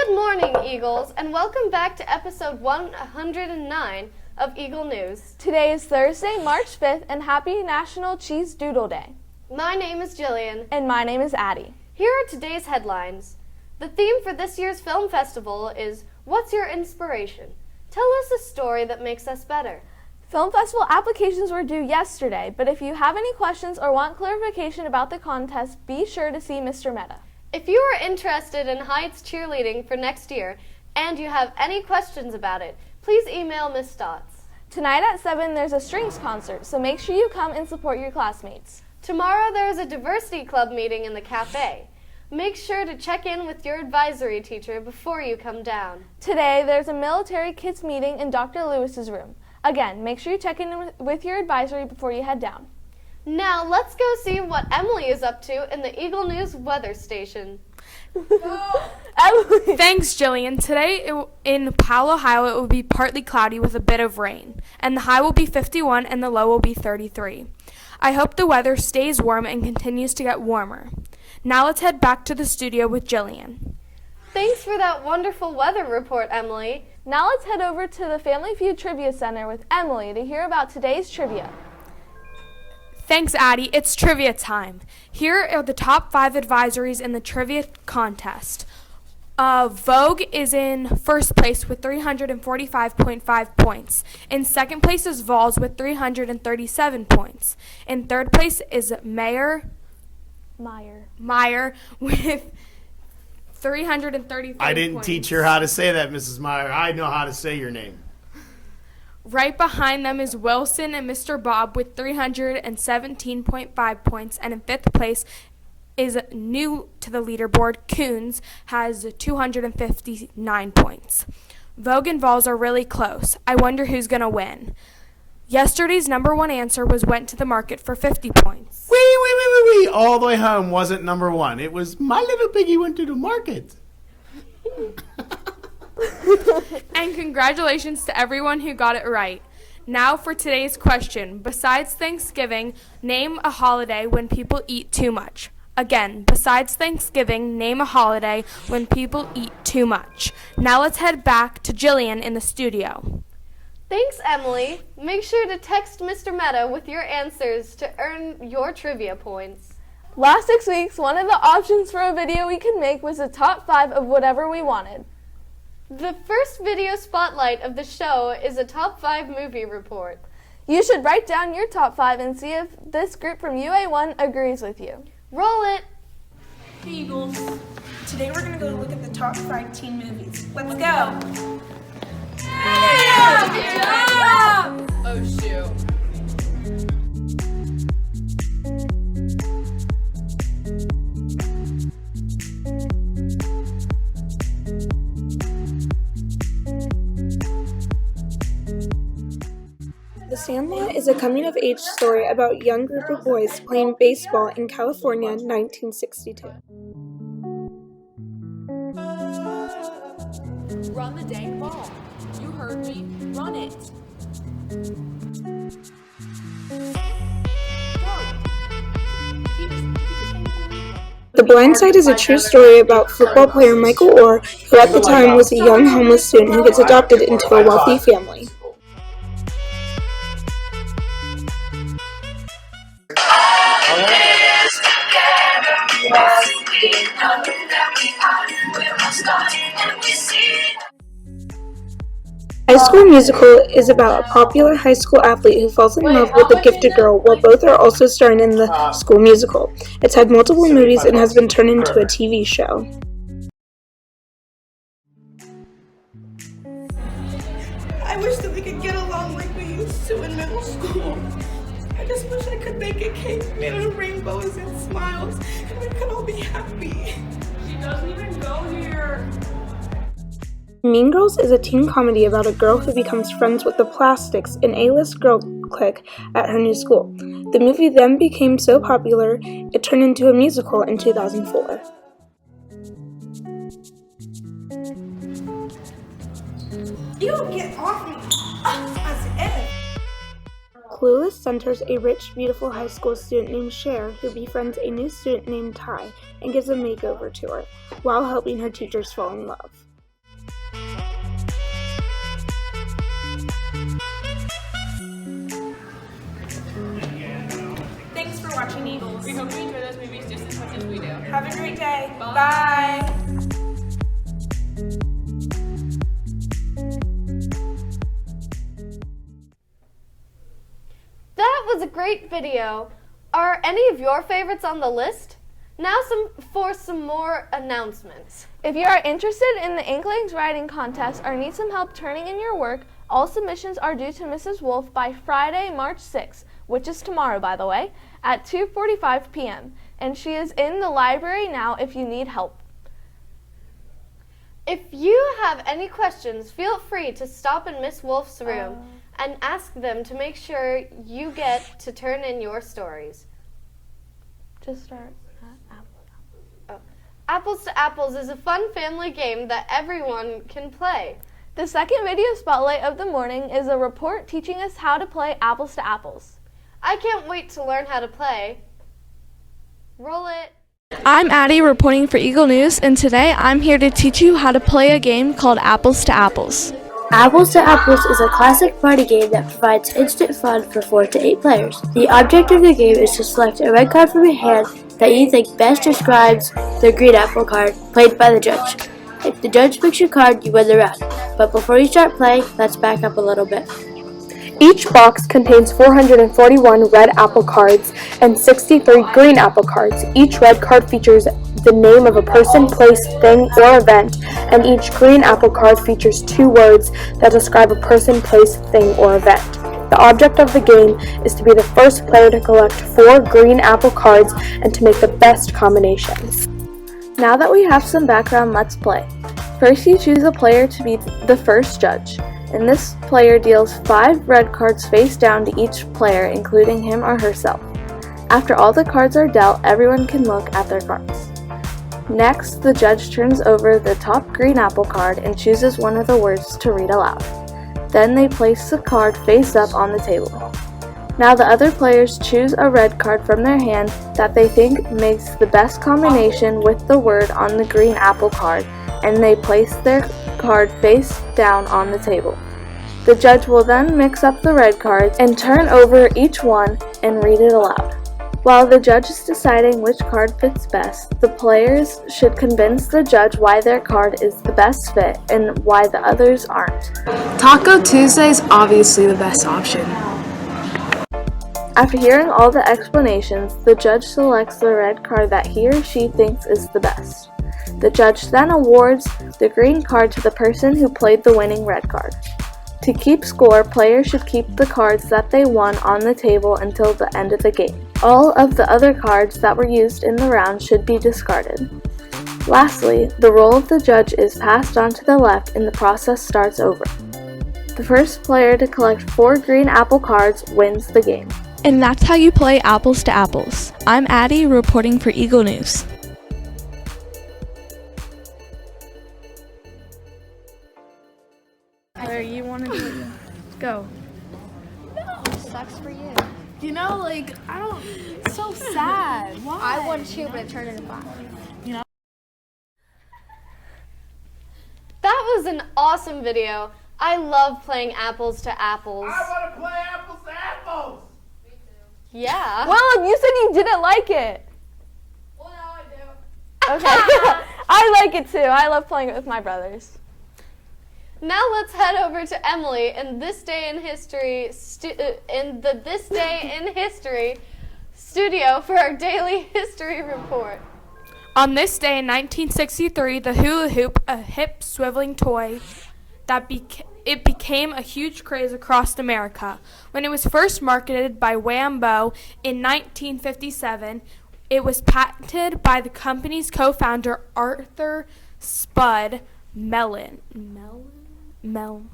Good morning, Eagles, and welcome back to episode 109 of Eagle News. Today is Thursday, March 5th, and happy National Cheese Doodle Day. My name is Jillian. And my name is Addie. Here are today's headlines. The theme for this year's film festival is, What's Your Inspiration? Tell us a story that makes us better. Film festival applications were due yesterday, but if you have any questions or want clarification about the contest, be sure to see Mr. Mehta. If you are interested in Heights cheerleading for next year and you have any questions about it, please email Miss Stotts. Tonight at 7, there's a strings concert, so make sure you come and support your classmates. Tomorrow there is a diversity club meeting in the cafe. Make sure to check in with your advisory teacher before you come down. Today, there's a military kids meeting in Dr. Lewis's room. Again, make sure you check in with your advisory before you head down. Now, let's go see what Emily is up to in the Eagle News weather station. Emily! Thanks, Jillian. Today in Powell, Ohio, it will be partly cloudy with a bit of rain, and the high will be 51 and the low will be 33. I hope the weather stays warm and continues to get warmer. Now let's head back to the studio with Jillian. Thanks for that wonderful weather report, Emily. Now let's head over to the Family Feud Trivia Center with Emily to hear about today's trivia. Thanks, Addie. It's trivia time. Here are the top 5 advisories in the trivia contest. Vogue is in first place with 345.5 points. In second place is Vols with 337 points. In third place is Meyer with 335 I didn't points. teach her how to say that, Mrs. Meyer. I know how to say your name. Right behind them is Wilson and Mr. Bob with 317.5 points. And in fifth place is new to the leaderboard, Coons, has 259 points. Vogue and Vols are really close. I wonder who's going to win. Yesterday's number one answer was went to the market for 50 points. Wee. All the way home wasn't number one. It was my little piggy went to the market. And congratulations to everyone who got it right. Now for today's question. Besides Thanksgiving, name a holiday when people eat too much. Again, besides Thanksgiving, name a holiday when people eat too much. Now let's head back to Jillian in the studio. Thanks, Emily. Make sure to text Mr. Mehta with your answers to earn your trivia points. Last 6 weeks, one of the options for a video we could make was the top 5 of whatever we wanted. The first video spotlight of the show is a top 5 movie report. You should write down your top 5 and see if this group from UA1 agrees with you. Roll it! Hey Eagles, today we're going to go look at the top 5 teen movies. Let's go! Oh shoot. The Sandlot is a coming-of-age story about a young group of boys playing baseball in California in 1962. Run the dang ball. You heard me. Run it. The Blind Side is a true story about football player Michael Orr, who at the time was a young homeless student who gets adopted into a wealthy family. High School Musical is about a popular high school athlete who falls in love with a gifted girl while both are also starring in the school musical. It's had multiple movies and has been turned into a TV show. I wish that we could get along like we used to in middle school. I just wish I could make a cake made out of rainbows and smiles and we could all be happy. She doesn't even go here. Mean Girls is a teen comedy about a girl who becomes friends with the Plastics, an A-list girl clique at her new school. The movie then became so popular, it turned into a musical in 2004. You get off me! As if! Clueless centers a rich, beautiful high school student named Cher who befriends a new student named Ty and gives a makeover to her, while helping her teachers fall in love. watching Eagles. We hope you enjoy those movies just as much as we do. Have a great day. Bye. That was a great video. Are any of your favorites on the list? Now for some more announcements. If you are interested in the Inklings writing contest or need some help turning in your work, all submissions are due to Mrs. Wolf by Friday, March 6th, which is tomorrow, by the way, at 2:45 p.m. And she is in the library now if you need help. If you have any questions, feel free to stop in Miss Wolf's room and ask them to make sure you get to turn in your stories. Just start. Apples to Apples is a fun family game that everyone can play. The second video spotlight of the morning is a report teaching us how to play Apples to Apples. I can't wait to learn how to play. Roll it. I'm Addie reporting for Eagle News, and today I'm here to teach you how to play a game called Apples to Apples. Apples to Apples is a classic party game that provides instant fun for 4 to 8 players. The object of the game is to select a red card from your hand that you think best describes the green apple card played by the judge. If the judge picks your card, you win the round. But before you start playing, let's back up a little bit. Each box contains 441 red apple cards and 63 green apple cards. Each red card features the name of a person, place, thing, or event, and each green apple card features 2 words that describe a person, place, thing, or event. The object of the game is to be the first player to collect 4 green apple cards and to make the best combinations. Now that we have some background, let's play. First, you choose a player to be the first judge, and this player deals 5 red cards face down to each player, including him or herself. After all the cards are dealt, everyone can look at their cards. Next, the judge turns over the top green apple card and chooses one of the words to read aloud. Then they place the card face up on the table. Now the other players choose a red card from their hand that they think makes the best combination with the word on the green apple card, and they place their card face down on the table. The judge will then mix up the red cards and turn over each one and read it aloud. While the judge is deciding which card fits best, the players should convince the judge why their card is the best fit and why the others aren't. Taco Tuesday is obviously the best option. After hearing all the explanations, the judge selects the red card that he or she thinks is the best. The judge then awards the green card to the person who played the winning red card. To keep score, players should keep the cards that they won on the table until the end of the game. All of the other cards that were used in the round should be discarded. Lastly, the role of the judge is passed on to the left and the process starts over. The first player to collect 4 green apple cards wins the game. And that's how you play Apples to Apples. I'm Addie reporting for Eagle News. Where you want to do it? Go. Sucks for you. You know, like, I don't, it's so sad. Why? I won 2, but it turned into 5. That was an awesome video. I love playing Apples to Apples. I want to play Apples to Apples. Yeah. Well, you said you didn't like it. Well, now I do. Okay. I like it too. I love playing it with my brothers. Now let's head over to Emily in This Day in History in the This Day in History studio for our daily history report. On this day in 1963, the hula hoop, a hip swiveling toy, it became a huge craze across America. When it was first marketed by Wham-O in 1957, it was patented by the company's co-founder Arthur Spud Mellon. Mellon.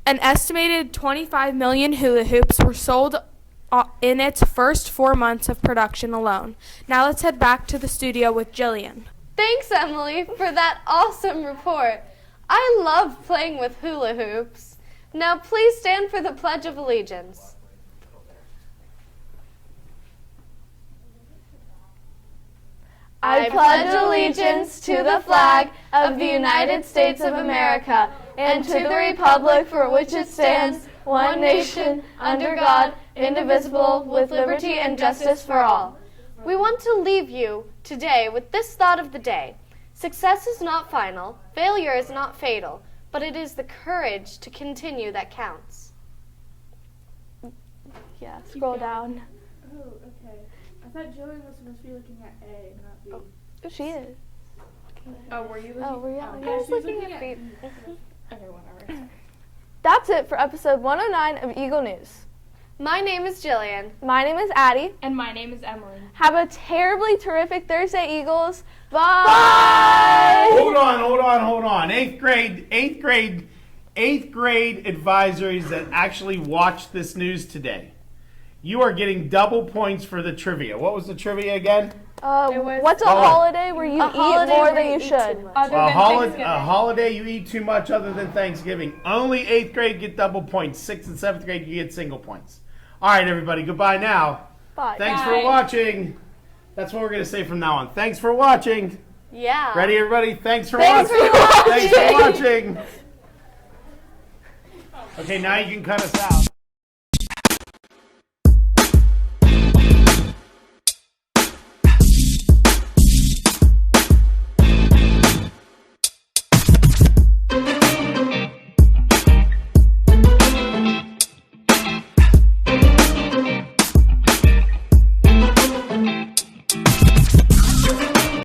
An estimated 25 million hula hoops were sold in its first 4 months of production alone. Now let's head back to the studio with Jillian. Thanks, Emily, for that awesome report. I love playing with hula hoops. Now please stand for the Pledge of Allegiance. I pledge allegiance to the flag of the United States of America and to the republic for which it stands, one nation, under God, indivisible, with liberty and justice for all. We want to leave you today with this thought of the day. Success is not final, failure is not fatal, but it is the courage to continue that counts. Yeah, scroll down. Oh, okay. I thought Joey was supposed to be looking at A, not B. Oh, she is. Oh, were you looking? Oh, were you? Oh, Yeah, I was she was looking at B. B. Okay, whatever. That's it for episode 109 of Eagle News. My name is Jillian. My name is Addie. And my name is Emily. Have a terribly terrific Thursday, Eagles. Bye. Hold on. Eighth grade advisories that actually watched this news today. You are getting double points for the trivia. What was the trivia again? What's a holiday where you eat more than you should? A holiday you eat too much other than Thanksgiving. Only 8th grade get double points. 6th and 7th grade you get single points. All right, everybody. Goodbye now. Bye. Thanks for watching. That's what we're going to say from now on. Thanks for watching. Yeah. Ready, everybody? Thanks for watching. Thanks for watching. Okay, now you can cut us out.